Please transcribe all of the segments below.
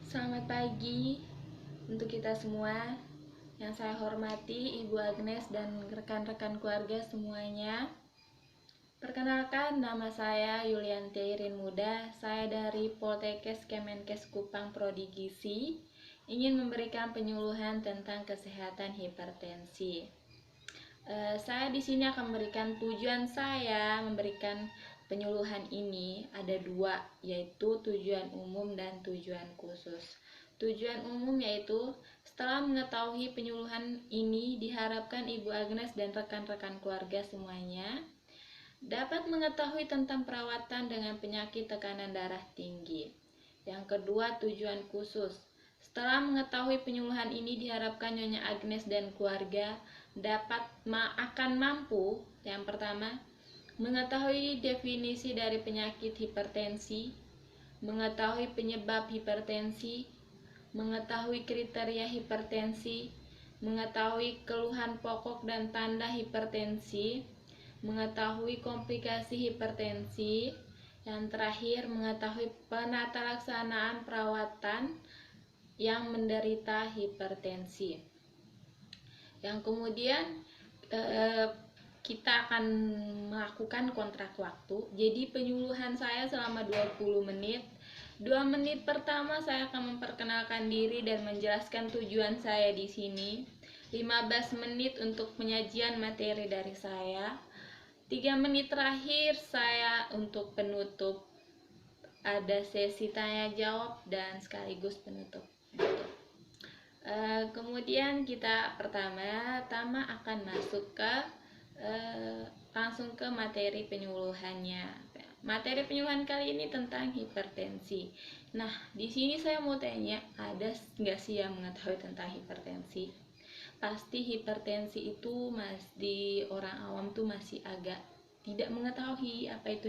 Selamat pagi untuk kita semua. Yang saya hormati Ibu Agnes dan rekan-rekan keluarga semuanya. Perkenalkan, nama saya Yulianti Irin Muda. Saya dari Poltekkes Kemenkes Kupang Prodi Gizi, ingin memberikan penyuluhan tentang kesehatan hipertensi. Saya di sini akan memberikan tujuan saya memberikan penyuluhan ini ada dua, yaitu tujuan umum dan tujuan khusus. Tujuan umum yaitu setelah mengetahui penyuluhan ini, diharapkan Ibu Agnes dan rekan-rekan keluarga semuanya dapat mengetahui tentang perawatan dengan penyakit tekanan darah tinggi. Yang kedua, tujuan khusus. Setelah mengetahui penyuluhan ini, diharapkan Nyonya Agnes dan keluarga akan mampu, yang pertama, mengetahui definisi dari penyakit hipertensi, mengetahui penyebab hipertensi, mengetahui kriteria hipertensi, mengetahui keluhan pokok dan tanda hipertensi, mengetahui komplikasi hipertensi, yang terakhir mengetahui penata laksanaan perawatan yang menderita hipertensi. Yang kemudian kita akan melakukan kontrak waktu. Jadi penyuluhan saya selama 20 menit. 2 menit pertama saya akan memperkenalkan diri dan menjelaskan tujuan saya di sini. 15 menit untuk penyajian materi dari saya. 3 menit terakhir saya untuk penutup. Ada sesi tanya jawab dan sekaligus penutup. Kemudian kita pertama akan masuk ke langsung ke materi penyuluhannya. Materi penyuluhan kali ini tentang hipertensi. Nah, di sini saya mau tanya, ada nggak sih yang mengetahui tentang hipertensi? Pasti hipertensi itu di orang awam tuh masih agak tidak mengetahui apa itu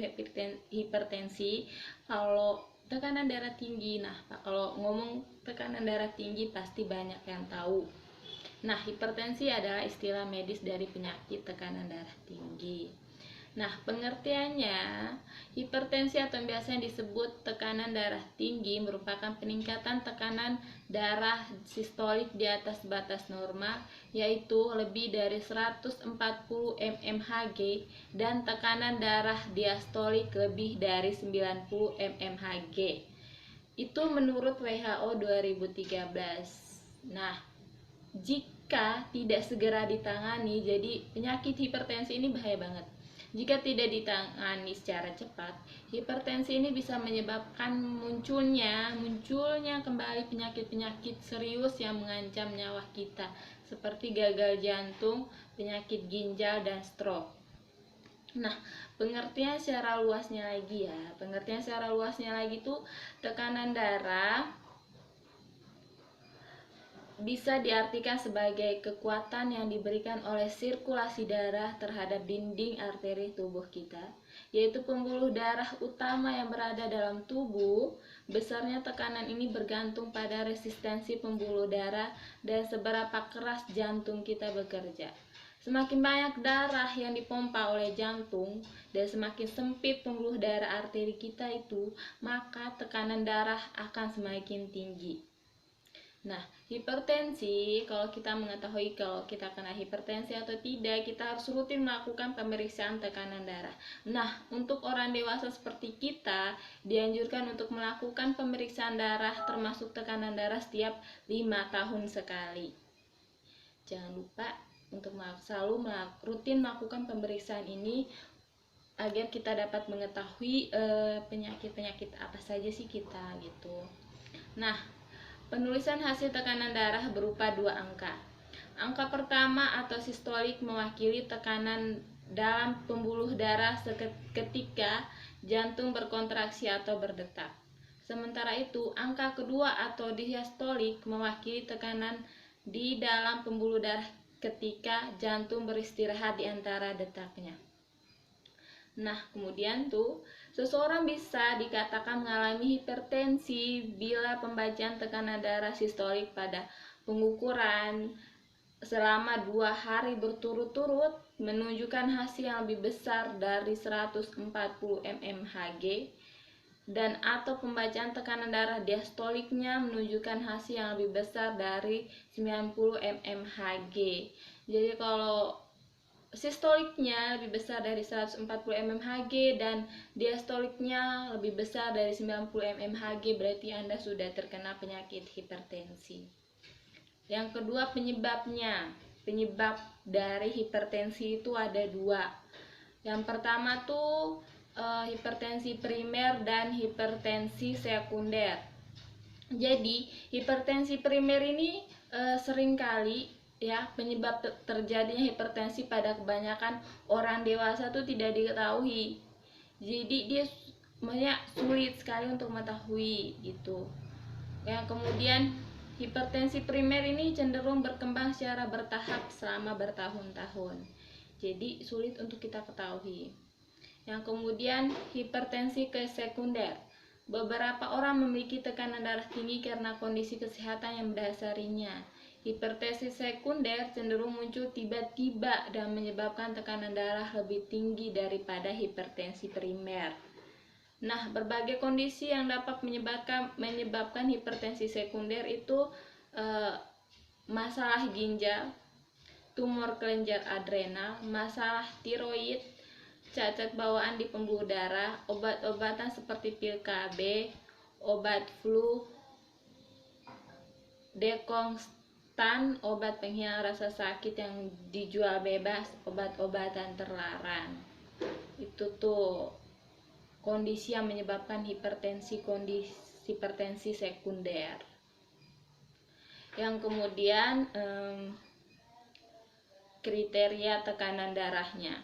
hipertensi. Kalau tekanan darah tinggi, nah kalau ngomong tekanan darah tinggi pasti banyak yang tahu. Nah, hipertensi adalah istilah medis dari penyakit tekanan darah tinggi. Nah, pengertiannya, hipertensi atau biasanya disebut tekanan darah tinggi merupakan peningkatan tekanan darah sistolik di atas batas normal, yaitu lebih dari 140 mmHg, dan tekanan darah diastolik lebih dari 90 mmHg. Itu menurut WHO 2013. Nah, jika tidak segera ditangani, jadi penyakit hipertensi ini bahaya banget. Jika tidak ditangani secara cepat, hipertensi ini bisa menyebabkan munculnya kembali penyakit-penyakit serius yang mengancam nyawa kita, seperti gagal jantung, penyakit ginjal, dan stroke. Nah, pengertian secara luasnya lagi itu tekanan darah bisa diartikan sebagai kekuatan yang diberikan oleh sirkulasi darah terhadap dinding arteri tubuh kita, yaitu pembuluh darah utama yang berada dalam tubuh. Besarnya tekanan ini bergantung pada resistensi pembuluh darah dan seberapa keras jantung kita bekerja. Semakin banyak darah yang dipompa oleh jantung dan semakin sempit pembuluh darah arteri kita itu, maka tekanan darah akan semakin tinggi. Nah, hipertensi, kalau kita mengetahui kalau kita kena hipertensi atau tidak, kita harus rutin melakukan pemeriksaan tekanan darah. Nah, untuk orang dewasa seperti kita, dianjurkan untuk melakukan pemeriksaan darah termasuk tekanan darah setiap 5 tahun sekali. Jangan lupa untuk selalu rutin melakukan pemeriksaan ini agar kita dapat mengetahui penyakit-penyakit apa saja sih kita gitu. Nah, penulisan hasil tekanan darah berupa 2 angka. Angka pertama atau sistolik mewakili tekanan dalam pembuluh darah ketika jantung berkontraksi atau berdetak. Sementara itu, angka kedua atau diastolik mewakili tekanan di dalam pembuluh darah ketika jantung beristirahat di antara detaknya. Nah, kemudian seseorang bisa dikatakan mengalami hipertensi bila pembacaan tekanan darah sistolik pada pengukuran selama 2 hari berturut-turut menunjukkan hasil yang lebih besar dari 140 mmHg dan atau pembacaan tekanan darah diastoliknya menunjukkan hasil yang lebih besar dari 90 mmHg. Jadi kalau sistoliknya lebih besar dari 140 mmHg dan diastoliknya lebih besar dari 90 mmHg, berarti Anda sudah terkena penyakit hipertensi. Yang kedua, penyebabnya. Penyebab dari hipertensi itu ada dua. Yang pertama tuh hipertensi primer dan hipertensi sekunder. Jadi hipertensi primer ini seringkali ya penyebab terjadinya hipertensi pada kebanyakan orang dewasa tuh tidak diketahui. Jadi dia sulit sekali untuk mengetahui gitu. Yang kemudian hipertensi primer ini cenderung berkembang secara bertahap selama bertahun-tahun. Jadi sulit untuk kita ketahui. Yang kemudian hipertensi sekunder. Beberapa orang memiliki tekanan darah tinggi karena kondisi kesehatan yang mendasarinya. Hipertensi sekunder cenderung muncul tiba-tiba dan menyebabkan tekanan darah lebih tinggi daripada hipertensi primer. Nah, berbagai kondisi yang dapat menyebabkan hipertensi sekunder itu masalah ginjal, tumor kelenjar adrenal, masalah tiroid, cacat bawaan di pembuluh darah, obat-obatan seperti pil KB, obat flu, dekonstan, obat penghilang rasa sakit yang dijual bebas, obat-obatan terlarang. Itu tuh kondisi yang menyebabkan hipertensi sekunder. Yang kemudian kriteria tekanan darahnya.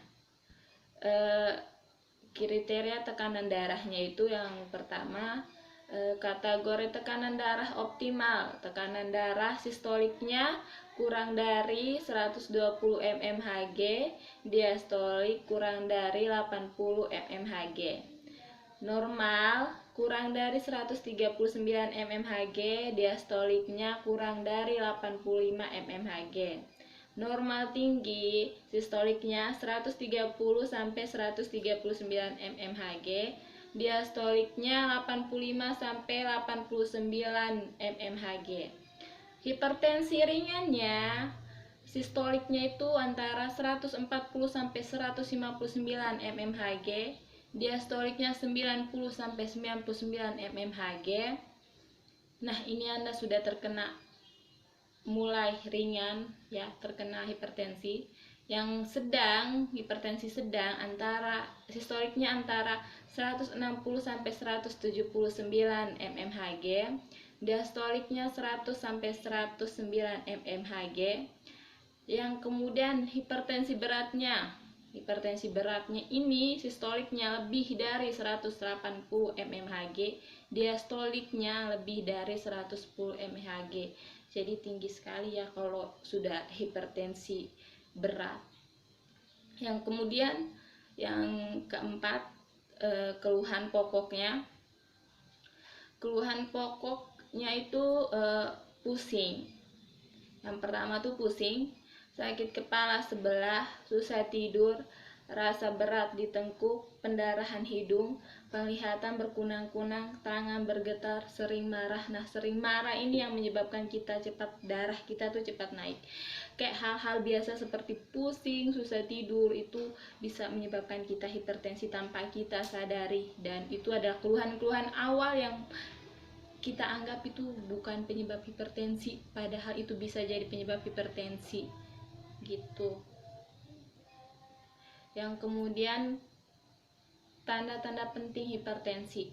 Kriteria tekanan darahnya itu yang pertama, kategori tekanan darah optimal. Tekanan darah sistoliknya kurang dari 120 mmHg, diastolik kurang dari 80 mmHg. Normal kurang dari 139 mmHg, diastoliknya kurang dari 85 mmHg. Normal tinggi, sistoliknya 130 sampai 139 mmHg, diastoliknya 85 sampai 89 mmHg. Hipertensi ringannya, sistoliknya itu antara 140 sampai 159 mmHg, diastoliknya 90 sampai 99 mmHg. Nah, ini Anda sudah terkena mulai ringan ya, terkena hipertensi. Yang sedang, hipertensi sedang antara sistoliknya antara 160 sampai 179 mmHg, diastoliknya 100 sampai 109 mmHg. Yang kemudian hipertensi beratnya ini sistoliknya lebih dari 180 mmHg, diastoliknya lebih dari 110 mmHg. Jadi tinggi sekali ya kalau sudah hipertensi berat. Yang kemudian yang keempat, keluhan pokoknya. Keluhan pokoknya itu pusing. Yang pertama tuh pusing, sakit kepala sebelah, susah tidur, rasa berat di tengkuk, pendarahan hidung, penglihatan berkunang-kunang, tangan bergetar, sering marah. Nah, sering marah ini yang menyebabkan darah kita tuh cepat naik. Kayak hal-hal biasa seperti pusing, susah tidur itu bisa menyebabkan kita hipertensi tanpa kita sadari, dan itu adalah keluhan-keluhan awal yang kita anggap itu bukan penyebab hipertensi, padahal itu bisa jadi penyebab hipertensi gitu. Yang kemudian tanda-tanda penting hipertensi.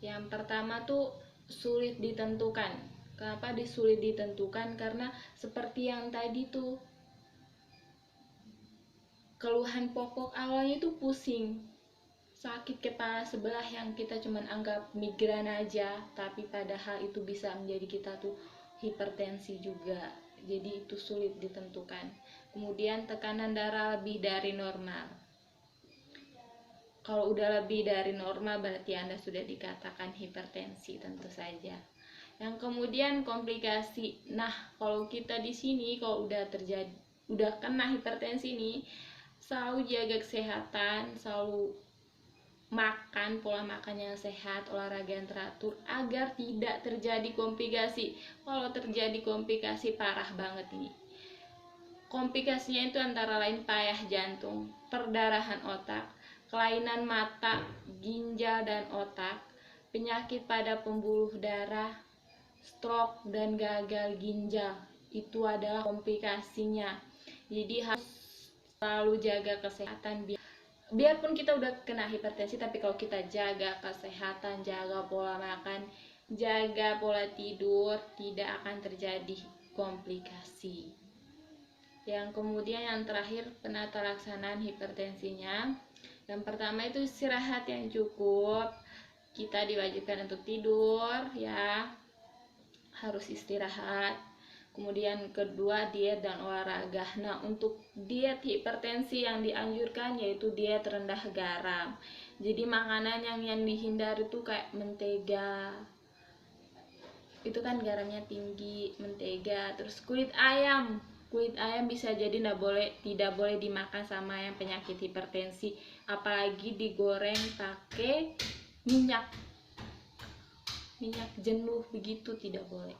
Yang pertama tuh sulit ditentukan. Kenapa sulit ditentukan? Karena seperti yang tadi tuh, keluhan pokok awalnya itu pusing, sakit kepala sebelah yang kita cuman anggap migrain aja, tapi padahal itu bisa menjadi kita tuh hipertensi juga. Jadi itu sulit ditentukan. Kemudian tekanan darah lebih dari normal. Kalau udah lebih dari normal berarti Anda sudah dikatakan hipertensi tentu saja. Yang kemudian komplikasi. Nah, kalau kita di sini kalau udah kena hipertensi ini, selalu jaga kesehatan, selalu pola makan yang sehat, olahraga yang teratur agar tidak terjadi komplikasi. Kalau terjadi komplikasi parah banget ini. Komplikasinya itu antara lain payah jantung, perdarahan otak, kelainan mata, ginjal dan otak, penyakit pada pembuluh darah, stroke dan gagal ginjal. Itu adalah komplikasinya. Jadi harus selalu jaga kesehatan. Biarpun kita udah kena hipertensi, tapi kalau kita jaga kesehatan, jaga pola makan, jaga pola tidur, tidak akan terjadi komplikasi. Yang kemudian yang terakhir, penata laksanaan hipertensinya. Yang pertama itu istirahat yang cukup. Kita diwajibkan untuk tidur ya, harus istirahat. Kemudian kedua, diet dan olahraga. Nah, untuk diet hipertensi yang dianjurkan yaitu diet rendah garam. Jadi makanan yang dihindari itu kayak mentega, itu kan garamnya tinggi, mentega. Terus kulit ayam bisa jadi tidak boleh dimakan sama yang penyakit hipertensi, apalagi digoreng pakai minyak jenuh begitu, tidak boleh.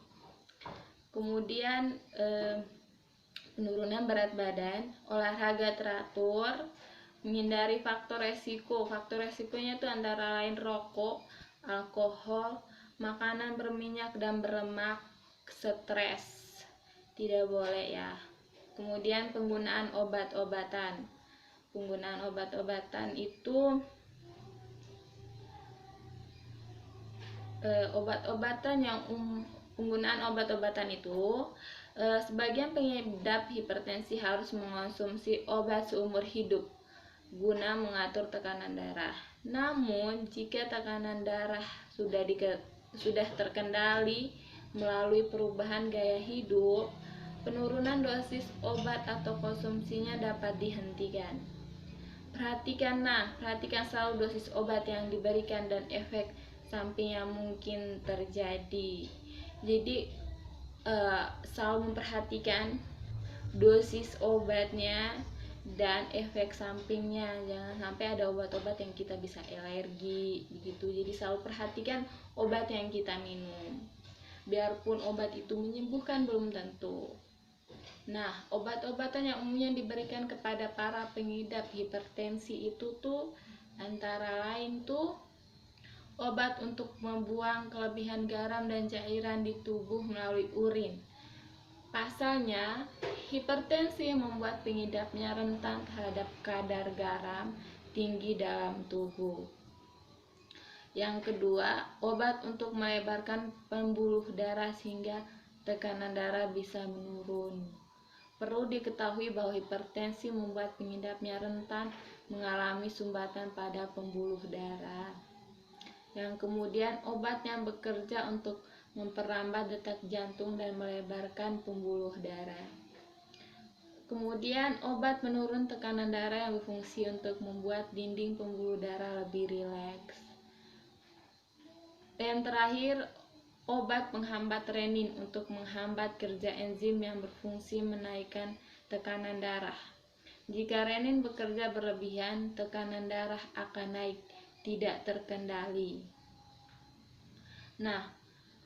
Kemudian penurunan berat badan, olahraga teratur, menghindari faktor resikonya itu antara lain rokok, alkohol, makanan berminyak dan berlemak, stres, tidak boleh ya. Kemudian penggunaan obat-obatan itu penggunaan obat-obatan itu sebagian pengidap hipertensi harus mengonsumsi obat seumur hidup guna mengatur tekanan darah. Namun jika tekanan darah sudah terkendali melalui perubahan gaya hidup, penurunan dosis obat atau konsumsinya dapat dihentikan. Perhatikan selalu dosis obat yang diberikan dan efek samping yang mungkin terjadi. Jadi selalu memperhatikan dosis obatnya dan efek sampingnya. Jangan sampai ada obat-obat yang kita bisa alergi begitu. Jadi selalu perhatikan obat yang kita minum. Biarpun obat itu menyembuhkan, belum tentu. Nah, obat-obatan yang umumnya diberikan kepada para pengidap hipertensi itu tuh antara lain tuh obat untuk membuang kelebihan garam dan cairan di tubuh melalui urin. Pasalnya, hipertensi membuat pengidapnya rentan terhadap kadar garam tinggi dalam tubuh. Yang kedua, obat untuk melebarkan pembuluh darah sehingga tekanan darah bisa menurun. Perlu diketahui bahwa hipertensi membuat pengidapnya rentan mengalami sumbatan pada pembuluh darah. Yang kemudian, obat yang bekerja untuk memperlambat detak jantung dan melebarkan pembuluh darah. Kemudian, obat menurun tekanan darah yang berfungsi untuk membuat dinding pembuluh darah lebih rileks. Dan terakhir, obat penghambat renin untuk menghambat kerja enzim yang berfungsi menaikkan tekanan darah. Jika renin bekerja berlebihan, tekanan darah akan naik, tidak terkendali. Nah,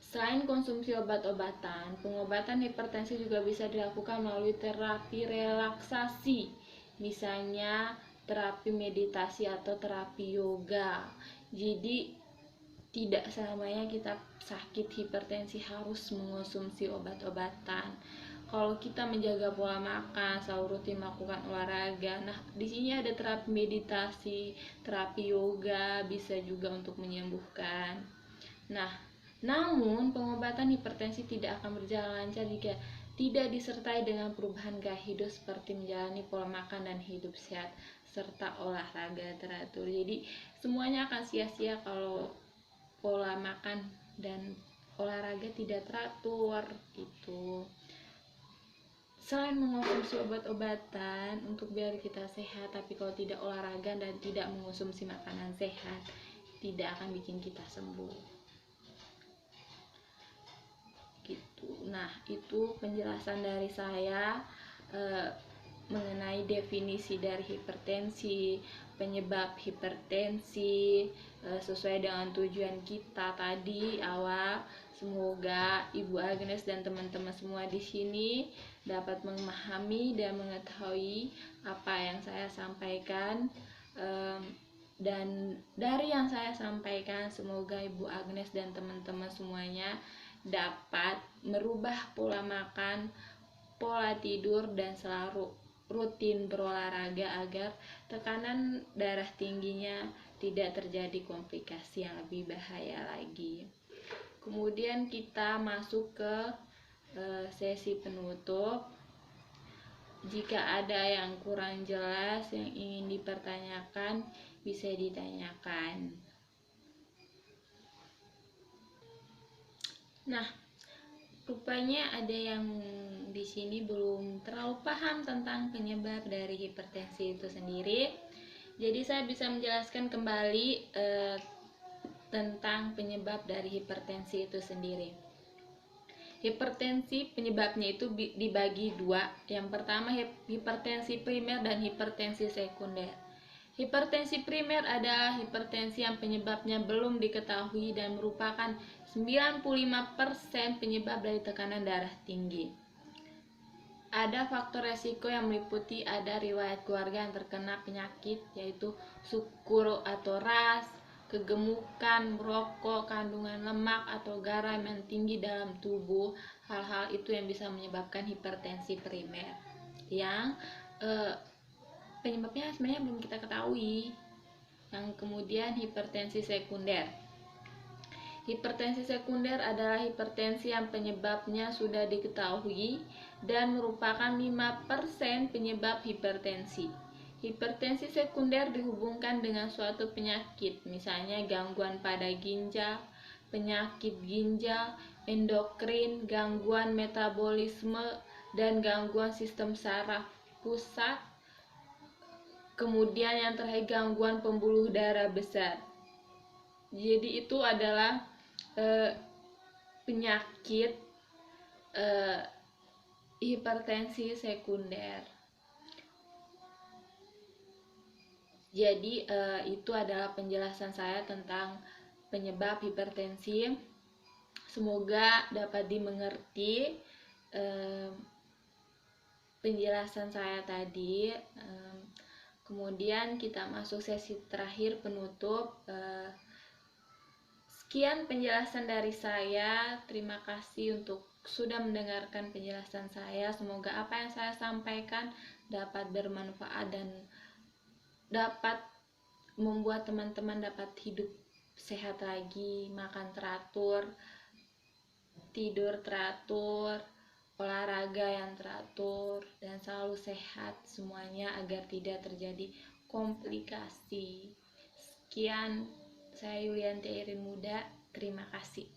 selain konsumsi obat-obatan, pengobatan hipertensi juga bisa dilakukan melalui terapi relaksasi, misalnya terapi meditasi atau terapi yoga. Jadi tidak selamanya kita sakit hipertensi harus mengonsumsi obat-obatan. Kalau kita menjaga pola makan, selalu rutin melakukan olahraga. Nah, di sini ada terapi meditasi, terapi yoga, bisa juga untuk menyembuhkan. Nah, namun pengobatan hipertensi tidak akan berjalan lancar jika tidak disertai dengan perubahan gaya hidup seperti menjalani pola makan dan hidup sehat serta olahraga teratur. Jadi semuanya akan sia-sia kalau pola makan dan olahraga tidak teratur itu. Selain mengonsumsi obat-obatan untuk biar kita sehat, tapi kalau tidak olahraga dan tidak mengonsumsi makanan sehat, tidak akan bikin kita sembuh. Gitu. Nah, itu penjelasan dari saya mengenai definisi dari hipertensi, penyebab hipertensi sesuai dengan tujuan kita tadi awal. Semoga Ibu Agnes dan teman-teman semua di sini dapat memahami dan mengetahui apa yang saya sampaikan. Dan dari yang saya sampaikan, semoga Ibu Agnes dan teman-teman semuanya dapat merubah pola makan, pola tidur, dan selalu rutin berolahraga agar tekanan darah tingginya tidak terjadi komplikasi yang lebih bahaya lagi. Kemudian kita masuk ke sesi penutup. Jika ada yang kurang jelas yang ingin dipertanyakan, bisa ditanyakan. Nah, rupanya ada yang di sini belum terlalu paham tentang penyebab dari hipertensi itu sendiri. Jadi saya bisa menjelaskan kembali tentang penyebab dari hipertensi itu sendiri. Hipertensi penyebabnya itu dibagi dua. Yang pertama hipertensi primer dan hipertensi sekunder. Hipertensi primer adalah hipertensi yang penyebabnya belum diketahui dan merupakan 95% penyebab dari tekanan darah tinggi. Ada faktor resiko yang meliputi ada riwayat keluarga yang terkena penyakit yaitu cukur atau ras, kegemukan, merokok, kandungan lemak atau garam yang tinggi dalam tubuh. Hal-hal itu yang bisa menyebabkan hipertensi primer yang penyebabnya sebenarnya belum kita ketahui. Yang kemudian hipertensi sekunder. Hipertensi sekunder adalah hipertensi yang penyebabnya sudah diketahui dan merupakan 5% penyebab hipertensi. Hipertensi sekunder dihubungkan dengan suatu penyakit, misalnya gangguan pada ginjal, penyakit ginjal, endokrin, gangguan metabolisme, dan gangguan sistem saraf pusat. Kemudian yang terakhir gangguan pembuluh darah besar. Jadi itu adalah penyakit hipertensi sekunder. Jadi itu adalah penjelasan saya tentang penyebab hipertensi. Semoga dapat dimengerti penjelasan saya tadi. Kemudian kita masuk sesi terakhir penutup. Sekian penjelasan dari saya. Terima kasih untuk sudah mendengarkan penjelasan saya. Semoga apa yang saya sampaikan dapat bermanfaat dan dapat membuat teman-teman dapat hidup sehat lagi, makan teratur, tidur teratur, olahraga yang teratur, dan selalu sehat semuanya agar tidak terjadi komplikasi. Sekian, saya Yulianti Irin Muda. Terima kasih.